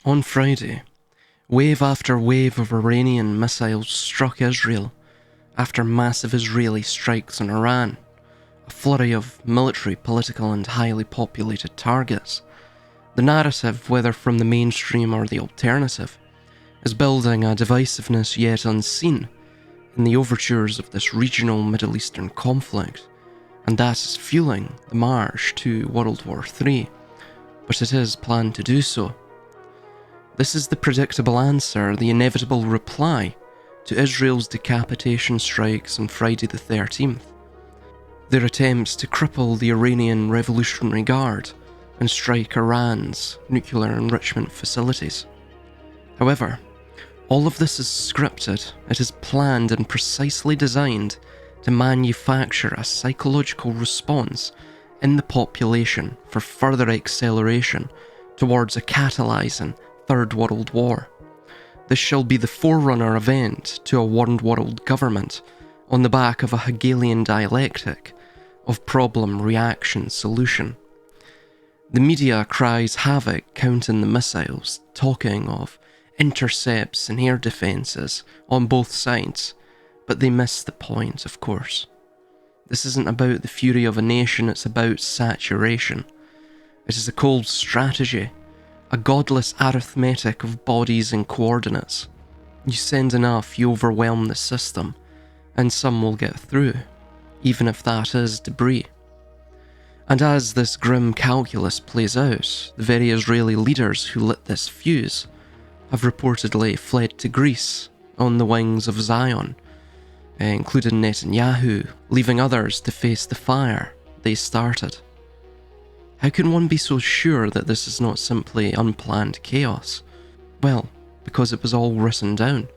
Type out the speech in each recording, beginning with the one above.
On Friday, wave after wave of Iranian missiles struck Israel after massive Israeli strikes on Iran, a flurry of military, political and highly populated targets. The narrative, whether from the mainstream or the alternative, is building a divisiveness yet unseen in the overtures of this regional Middle Eastern conflict, and that is fueling the march to World War III, but it is planned to do so. This is the predictable answer, the inevitable reply to Israel's decapitation strikes on Friday the 13th. Their attempts to cripple the Iranian Revolutionary Guard and strike Iran's nuclear enrichment facilities. However, all of this is scripted, it is planned and precisely designed to manufacture a psychological response in the population for further acceleration towards a catalyzing Third World War. This shall be the forerunner event to a one world government on the back of a Hegelian dialectic of problem, reaction, solution. The media cries havoc counting the missiles, talking of intercepts and air defences on both sides, but they miss the point, of course. This isn't about the fury of a nation, it's about saturation. It is a cold strategy, a godless arithmetic of bodies and coordinates. You send enough, you overwhelm the system, and some will get through, even if that is debris. And as this grim calculus plays out, the very Israeli leaders who lit this fuse have reportedly fled to Greece on the wings of Zion, including Netanyahu, leaving others to face the fire they started. How can one be so sure that this is not simply unplanned chaos? Well, because it was all written down.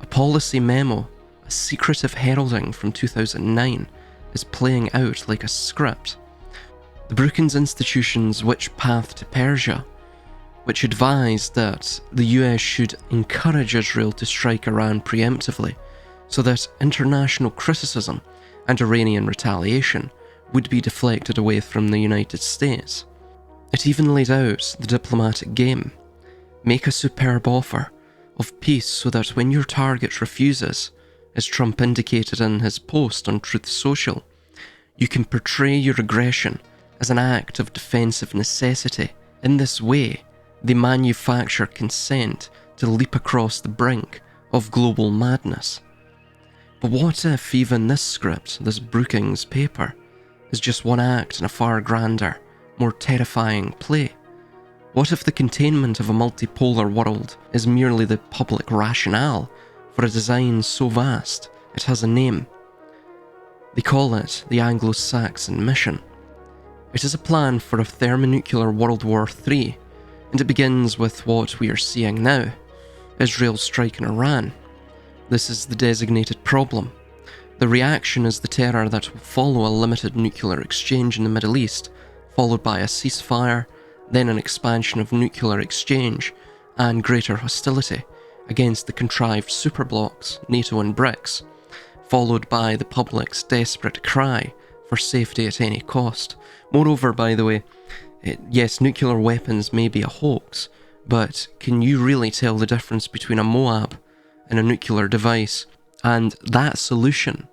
A policy memo, a secretive heralding from 2009, is playing out like a script. The Brookings Institution's Which Path to Persia, which advised that the US should encourage Israel to strike Iran preemptively, so that international criticism and Iranian retaliation would be deflected away from the United States. It even laid out the diplomatic game. Make a superb offer of peace so that when your target refuses, as Trump indicated in his post on Truth Social, you can portray your aggression as an act of defensive necessity. In this way, they manufacture consent to leap across the brink of global madness. But what if even this script, this Brookings paper, is just one act in a far grander, more terrifying play? What if the containment of a multipolar world is merely the public rationale for a design so vast it has a name? They call it the Anglo-Saxon Mission. It is a plan for a thermonuclear World War III, and it begins with what we are seeing now, Israel striking Iran. This is the designated problem. The reaction is the terror that will follow a limited nuclear exchange in the Middle East, followed by a ceasefire, then an expansion of nuclear exchange, and greater hostility against the contrived superblocks, NATO and BRICS, followed by the public's desperate cry for safety at any cost. Moreover, by the way, yes, nuclear weapons may be a hoax, but can you really tell the difference between a Moab and a nuclear device? And that solution,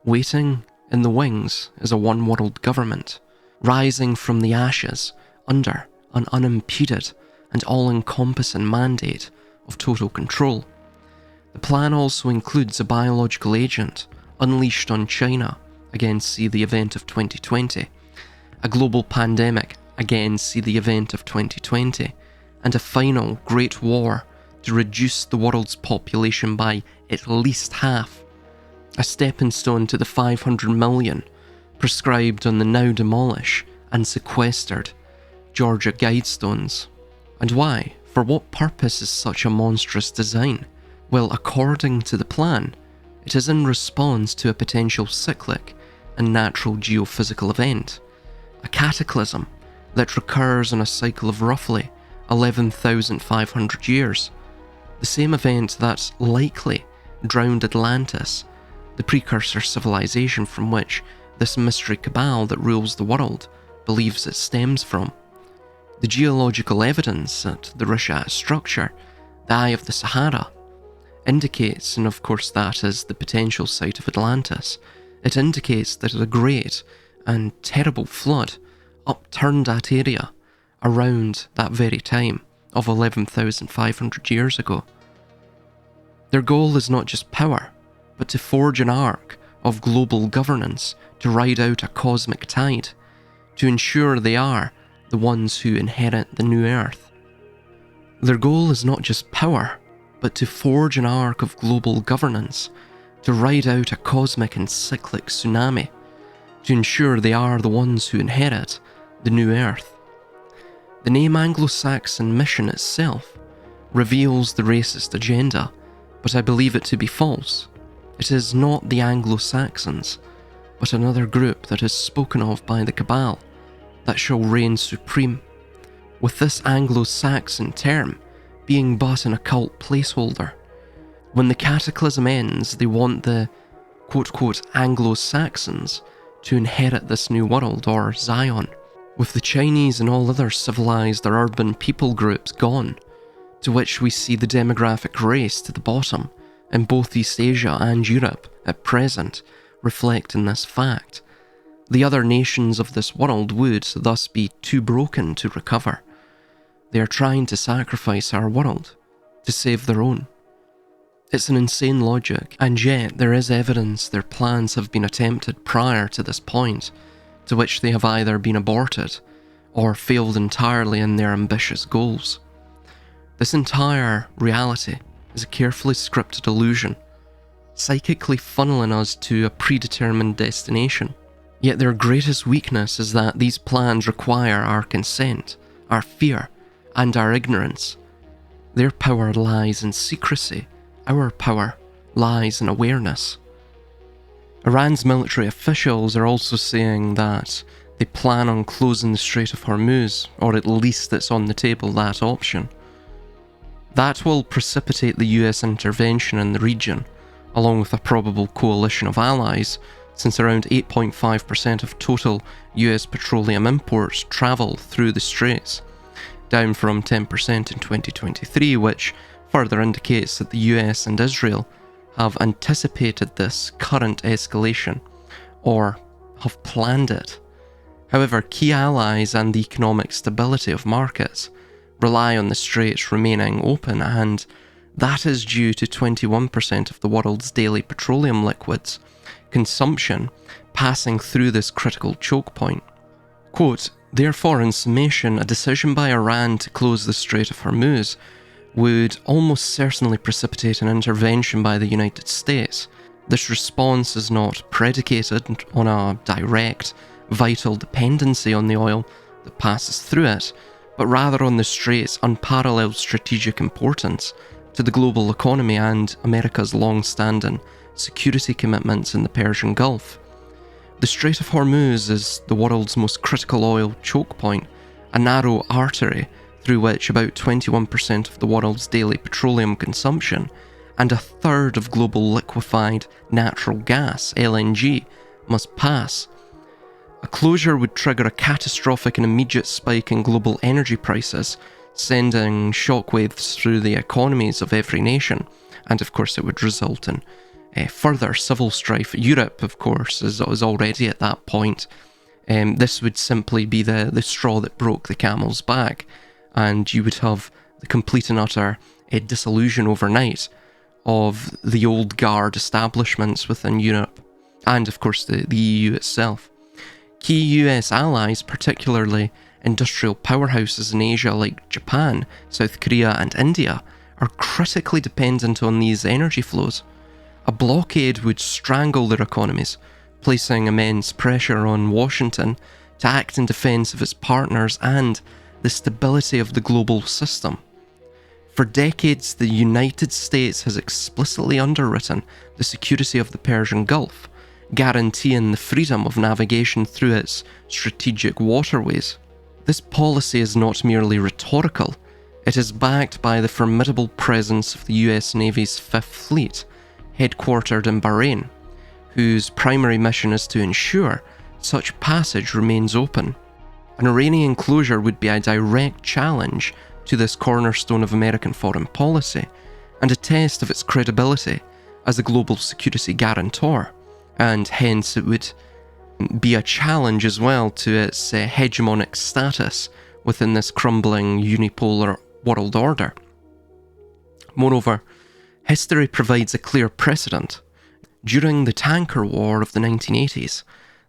waiting in the wings, is a one-world government, rising from the ashes under an unimpeded and all-encompassing mandate of total control. The plan also includes a biological agent unleashed on China, again see the event of 2020, a global pandemic, again see the event of 2020, and a final great war to reduce the world's population by at least half, a stepping stone to the 500 million prescribed on the now demolished and sequestered Georgia Guidestones. And why? For what purpose is such a monstrous design? Well, according to the plan, it is in response to a potential cyclic and natural geophysical event, a cataclysm that recurs in a cycle of roughly 11,500 years. The same event that likely drowned Atlantis, the precursor civilization from which this mystery cabal that rules the world believes it stems from. The geological evidence at the Rishat structure, the Eye of the Sahara, indicates, and of course that is the potential site of Atlantis, it indicates that a great and terrible flood upturned that area around that very time of 11,500 years ago. Their goal is not just power, but to forge an arc of global governance to ride out a cosmic tide, to ensure they are the ones who inherit the new Earth. Their goal is not just power, but to forge an arc of global governance, to ride out a cosmic and cyclic tsunami, to ensure they are the ones who inherit the new Earth. The name Anglo-Saxon mission itself reveals the racist agenda, but I believe it to be false. It is not the Anglo-Saxons, but another group that is spoken of by the Cabal, that shall reign supreme, with this Anglo-Saxon term being but an occult placeholder. When the cataclysm ends, they want the quote-quote Anglo-Saxons to inherit this new world, or Zion, with the Chinese and all other civilized or urban people groups gone, to which we see the demographic race to the bottom in both East Asia and Europe at present reflect in this fact. The other nations of this world would thus be too broken to recover. They are trying to sacrifice our world to save their own. It's an insane logic, and yet there is evidence their plans have been attempted prior to this point, to which they have either been aborted or failed entirely in their ambitious goals. This entire reality is a carefully scripted illusion, psychically funneling us to a predetermined destination. Yet their greatest weakness is that these plans require our consent, our fear, and our ignorance. Their power lies in secrecy. Our power lies in awareness. Iran's military officials are also saying that they plan on closing the Strait of Hormuz, or at least it's on the table, that option. That will precipitate the US intervention in the region, along with a probable coalition of allies, since around 8.5% of total US petroleum imports travel through the Straits, down from 10% in 2023, which further indicates that the US and Israel have anticipated this current escalation, or have planned it. However, key allies and the economic stability of markets rely on the Straits remaining open, and that is due to 21% of the world's daily petroleum liquids consumption passing through this critical choke point. Quote, therefore, in summation, a decision by Iran to close the Strait of Hormuz would almost certainly precipitate an intervention by the United States. This response is not predicated on a direct, vital dependency on the oil that passes through it, but rather on the Strait's unparalleled strategic importance to the global economy and America's long-standing security commitments in the Persian Gulf. The Strait of Hormuz is the world's most critical oil choke point, a narrow artery through which about 21% of the world's daily petroleum consumption and a third of global liquefied natural gas, LNG, must pass. A closure would trigger a catastrophic and immediate spike in global energy prices, sending shockwaves through the economies of every nation, and of course it would result in further civil strife. Europe, of course, is already at that point. This would simply be the straw that broke the camel's back, and you would have the complete and utter dissolution overnight of the old guard establishments within Europe, and of course the EU itself. Key US allies, particularly industrial powerhouses in Asia like Japan, South Korea and India, are critically dependent on these energy flows. A blockade would strangle their economies, placing immense pressure on Washington to act in defense of its partners and the stability of the global system. For decades, the United States has explicitly underwritten the security of the Persian Gulf, guaranteeing the freedom of navigation through its strategic waterways. This policy is not merely rhetorical, it is backed by the formidable presence of the US Navy's Fifth Fleet, headquartered in Bahrain, whose primary mission is to ensure such passage remains open. An Iranian closure would be a direct challenge to this cornerstone of American foreign policy and a test of its credibility as a global security guarantor, and hence it would be a challenge as well to its hegemonic status within this crumbling unipolar world order. Moreover, history provides a clear precedent. During the tanker war of the 1980s,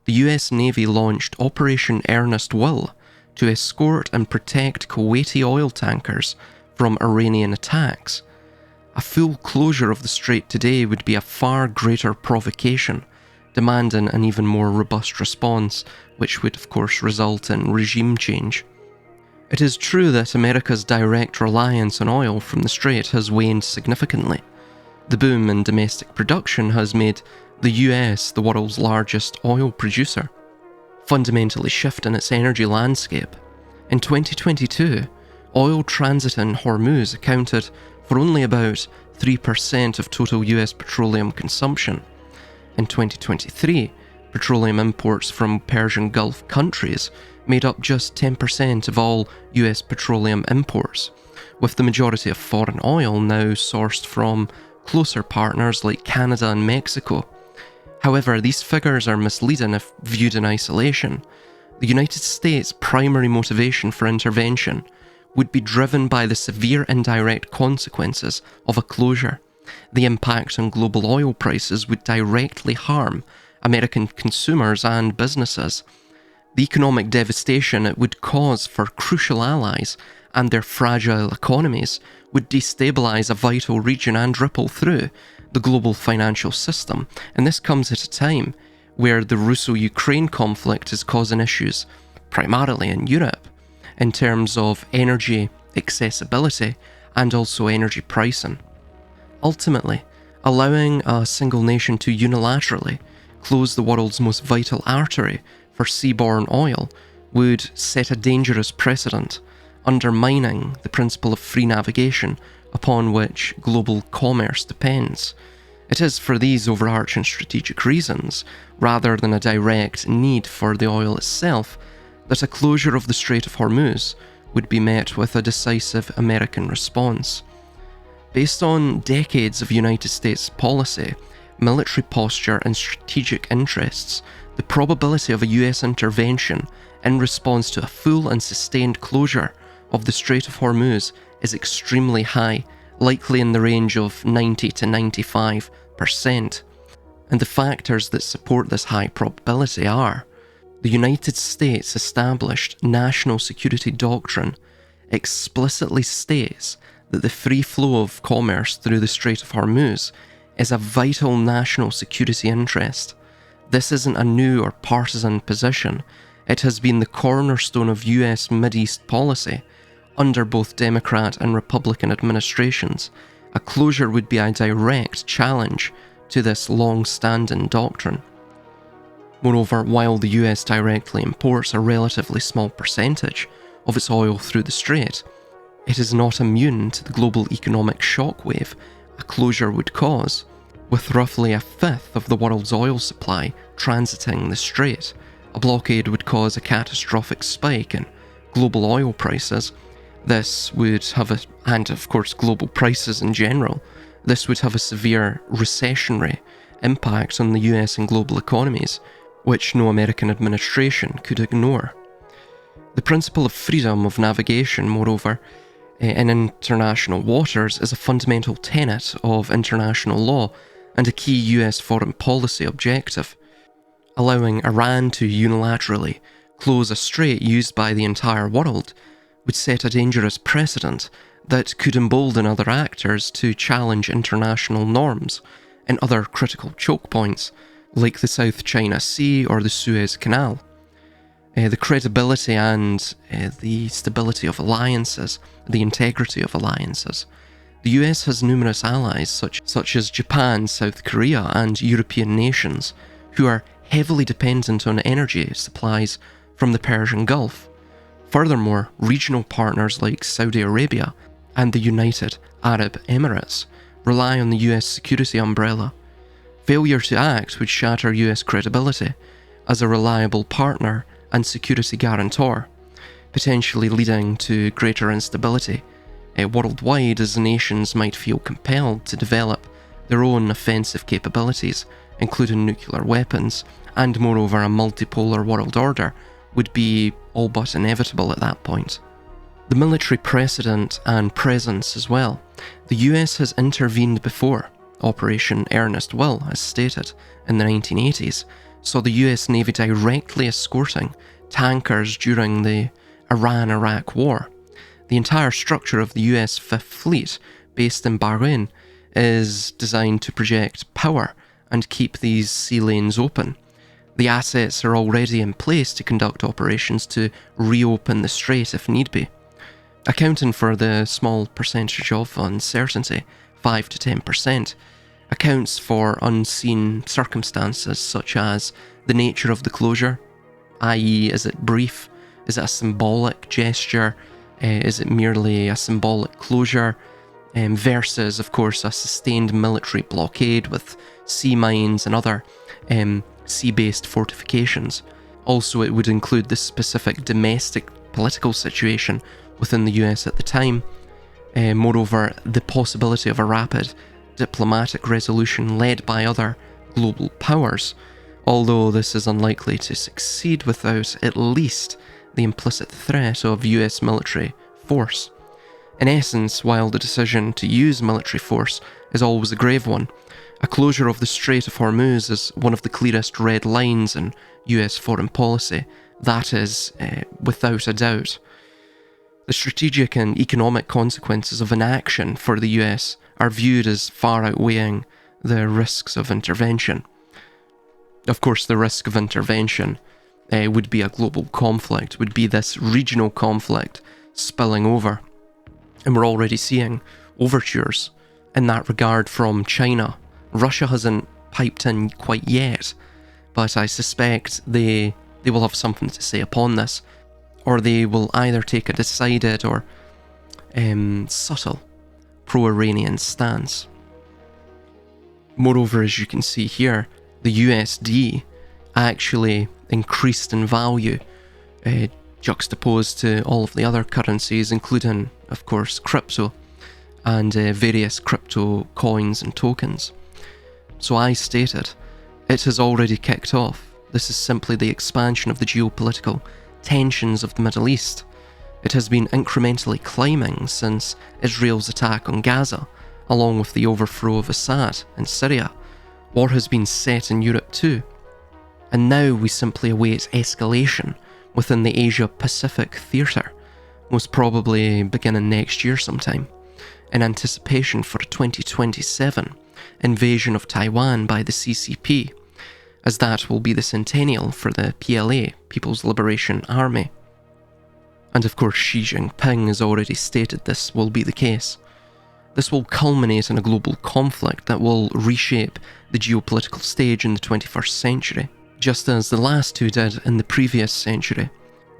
the US Navy launched Operation Earnest Will to escort and protect Kuwaiti oil tankers from Iranian attacks. A full closure of the strait today would be a far greater provocation, demanding an even more robust response, which would of course result in regime change. It is true that America's direct reliance on oil from the strait has waned significantly. The boom in domestic production has made the US the world's largest oil producer, fundamentally shifting its energy landscape. In 2022, oil transit in Hormuz accounted for only about 3% of total US petroleum consumption. In 2023, petroleum imports from Persian Gulf countries made up just 10% of all US petroleum imports, with the majority of foreign oil now sourced from closer partners like Canada and Mexico. However, these figures are misleading if viewed in isolation. The United States' primary motivation for intervention would be driven by the severe indirect consequences of a closure. The impact on global oil prices would directly harm American consumers and businesses. The economic devastation it would cause for crucial allies and their fragile economies would destabilise a vital region and ripple through the global financial system. And this comes at a time where the Russo-Ukraine conflict is causing issues, primarily in Europe, in terms of energy accessibility and also energy pricing. Ultimately, allowing a single nation to unilaterally close the world's most vital artery for seaborne oil would set a dangerous precedent, undermining the principle of free navigation upon which global commerce depends. It is for these overarching strategic reasons, rather than a direct need for the oil itself, that a closure of the Strait of Hormuz would be met with a decisive American response. Based on decades of United States policy, military posture and strategic interests, the probability of a US intervention in response to a full and sustained closure of the Strait of Hormuz is extremely high, likely in the range of 90 to 95%. And the factors that support this high probability are: the United States' established national security doctrine explicitly states that the free flow of commerce through the Strait of Hormuz is a vital national security interest. This isn't a new or partisan position. It has been the cornerstone of US Mideast policy under both Democrat and Republican administrations. A closure would be a direct challenge to this long-standing doctrine. Moreover, while the US directly imports a relatively small percentage of its oil through the strait, it is not immune to the global economic shockwave a closure would cause. With roughly a fifth of the world's oil supply transiting the strait, a blockade would cause a catastrophic spike in global oil prices. This would have and of course global prices in general, this would have a severe recessionary impact on the US and global economies, which no American administration could ignore. The principle of freedom of navigation, moreover, in international waters is a fundamental tenet of international law and a key US foreign policy objective. Allowing Iran to unilaterally close a strait used by the entire world would set a dangerous precedent that could embolden other actors to challenge international norms in other critical choke points, like the South China Sea or the Suez Canal. The credibility and the stability of alliances, the integrity of alliances. The US has numerous allies such as Japan, South Korea and European nations who are heavily dependent on energy supplies from the Persian Gulf. Furthermore, regional partners like Saudi Arabia and the United Arab Emirates rely on the US security umbrella. Failure to act would shatter US credibility as a reliable partner and security guarantor. potentially leading to greater instability worldwide, as nations might feel compelled to develop their own offensive capabilities, including nuclear weapons, and moreover a multipolar world order would be all but inevitable at that point. The military precedent and presence as well. The US has intervened before. Operation Earnest Will, as stated, in the 1980s, saw the US Navy directly escorting tankers during the Iran-Iraq War. The entire structure of the US Fifth Fleet, based in Bahrain, is designed to project power and keep these sea lanes open. The assets are already in place to conduct operations to reopen the strait if need be, accounting for the small percentage of uncertainty, 5 to 10%, accounts for unseen circumstances such as the nature of the closure, i.e. is it brief, is it a symbolic gesture, is it merely a symbolic closure, versus of course a sustained military blockade with sea mines and other sea-based fortifications. Also, it would include the specific domestic political situation within the US at the time. Moreover, the possibility of a rapid diplomatic resolution led by other global powers, although this is unlikely to succeed without at least the implicit threat of US military force. In essence, while the decision to use military force is always a grave one, a closure of the Strait of Hormuz is one of the clearest red lines in US foreign policy. That is, without a doubt. The strategic and economic consequences of inaction for the US are viewed as far outweighing the risks of intervention. Of course, the risk of intervention would be a global conflict, would be this regional conflict spilling over. And we're already seeing overtures in that regard from China. Russia hasn't piped in quite yet, but I suspect they will have something to say upon this, or they will either take a decided or subtle pro-Iranian stance. Moreover, as you can see here, the USD actually increased in value, juxtaposed to all of the other currencies, including, of course, crypto and various crypto coins and tokens. So I stated, it has already kicked off. This is simply the expansion of the geopolitical tensions of the Middle East. It has been incrementally climbing since Israel's attack on Gaza, along with the overthrow of Assad in Syria. War has been set in Europe too. And now we simply await escalation within the Asia-Pacific theatre, most probably beginning next year sometime, in anticipation for a 2027 invasion of Taiwan by the CCP, as that will be the centennial for the PLA, People's Liberation Army. And of course Xi Jinping has already stated this will be the case. This will culminate in a global conflict that will reshape the geopolitical stage in the 21st century. Just as the last two did in the previous century,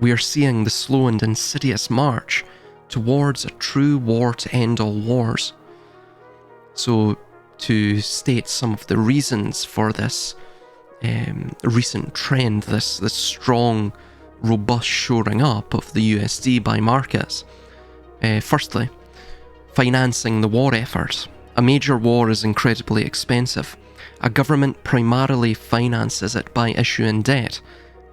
we are seeing the slow and insidious march towards a true war to end all wars. So, to state some of the reasons for this recent trend, this strong, robust shoring up of the USD by markets. Firstly, financing the war effort. A major war is incredibly expensive. A government primarily finances it by issuing debt,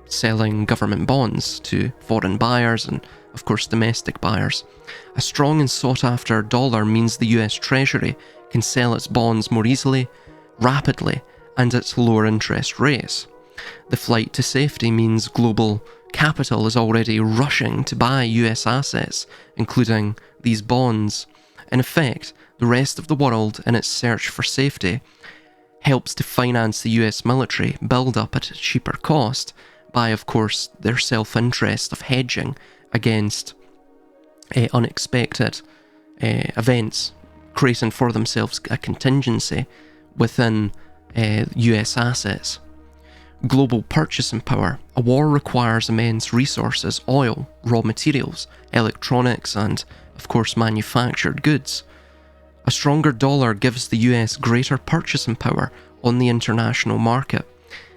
selling government bonds to foreign buyers and, of course, domestic buyers. A strong and sought-after dollar means the US Treasury can sell its bonds more easily, rapidly, and at lower interest rates. The flight to safety means global capital is already rushing to buy US assets, including these bonds. In effect, the rest of the world, in its search for safety, helps to finance the US military build up at a cheaper cost by, of course, their self-interest of hedging against unexpected events, creating for themselves a contingency within US assets. Global purchasing power. A war requires immense resources: oil, raw materials, electronics, and, of course, manufactured goods. A stronger dollar gives the US greater purchasing power on the international market.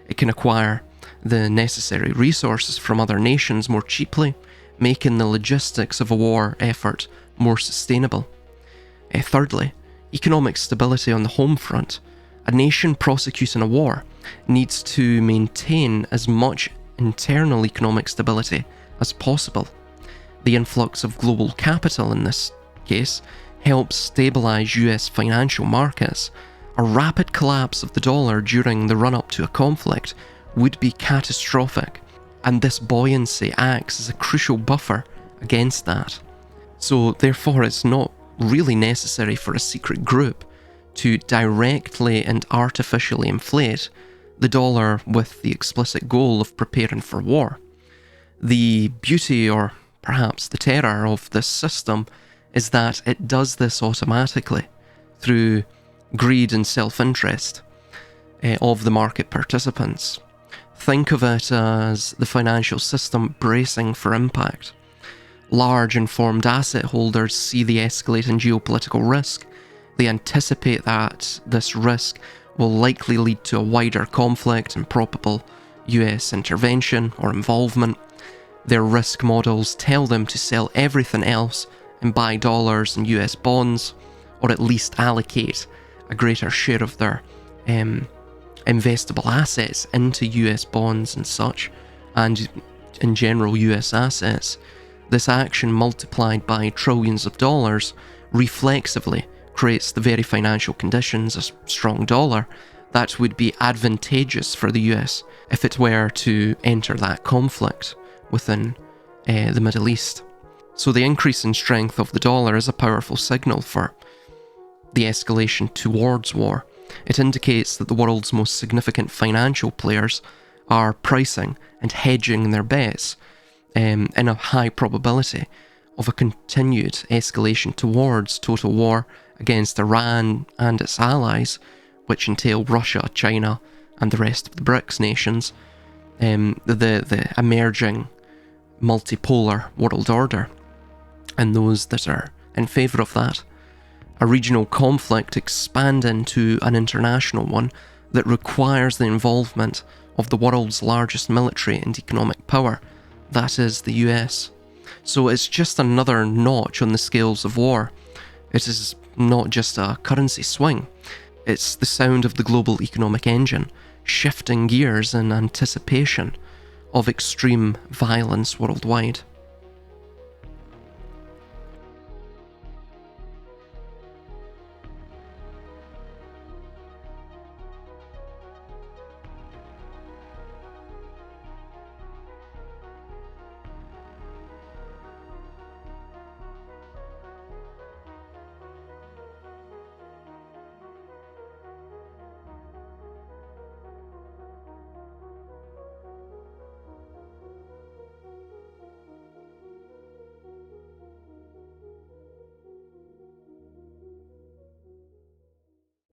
It can acquire the necessary resources from other nations more cheaply, making the logistics of a war effort more sustainable. Thirdly, economic stability on the home front. A nation prosecuting a war needs to maintain as much internal economic stability as possible. The influx of global capital in this case helps stabilise US financial markets. A rapid collapse of the dollar during the run-up to a conflict would be catastrophic, and this buoyancy acts as a crucial buffer against that. So therefore it's not really necessary for a secret group to directly and artificially inflate the dollar with the explicit goal of preparing for war. The beauty, or perhaps the terror, of this system is that it does this automatically through greed and self-interest of the market participants. Think of it as the financial system bracing for impact. Large informed asset holders see the escalating geopolitical risk. They anticipate that this risk will likely lead to a wider conflict and probable US intervention or involvement. Their risk models tell them to sell everything else and buy dollars and US bonds, or at least allocate a greater share of their investable assets into US bonds and such, and in general US assets. This action, multiplied by trillions of dollars, reflexively creates the very financial conditions, a strong dollar, that would be advantageous for the US if it were to enter that conflict within the Middle East. So the increase in strength of the dollar is a powerful signal for the escalation towards war. It indicates that the world's most significant financial players are pricing and hedging their bets in a high probability of a continued escalation towards total war against Iran and its allies, which entail Russia, China, and the rest of the BRICS nations, the emerging multipolar world order, and those that are in favour of that. A regional conflict expand into an international one that requires the involvement of the world's largest military and economic power, that is the US. So it's just another notch on the scales of war. It is not just a currency swing, it's the sound of the global economic engine shifting gears in anticipation of extreme violence worldwide.